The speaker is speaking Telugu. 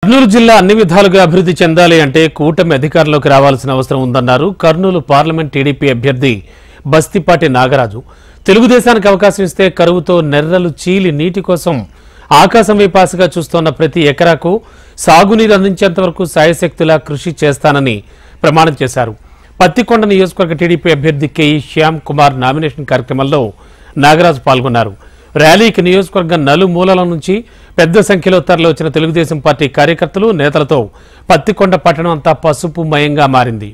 కర్నూలు జిల్లా అన్ని విధాలుగా అభివృద్ధి చెందాలి అంటే కూటమి అధికారంలోకి రావాల్సిన అవసరం ఉందన్నారు కర్నూలు పార్లమెంట్ టీడీపీ అభ్యర్థి బస్తిపాటి నాగరాజు. తెలుగుదేశానికి అవకాశం ఇస్తే కరువుతో నెర్రలు చీలి నీటి కోసం ఆకాశం వైపాసగా చూస్తున్న ప్రతి ఎకరాకు సాగునీరు అందించేంత వరకు సాయశక్తులా కృషి చేస్తానని ప్రమాణం చేశారు. పత్తికొండ నియోజకవర్గ టీడీపీ అభ్యర్థి కెఈ శ్యామ్ కుమార్ నామినేషన్ కార్యక్రమంలో నాగరాజు పాల్గొన్నారు. ర్యాలీకి నియోజకవర్గం నలుమూలల నుంచి పెద్ద సంఖ్యలో తరలివచ్చిన తెలుగుదేశం పార్టీ కార్యకర్తలు నేతలతో పత్తికొండ పట్టణం అంతా పసుపు మయంగా మారింది.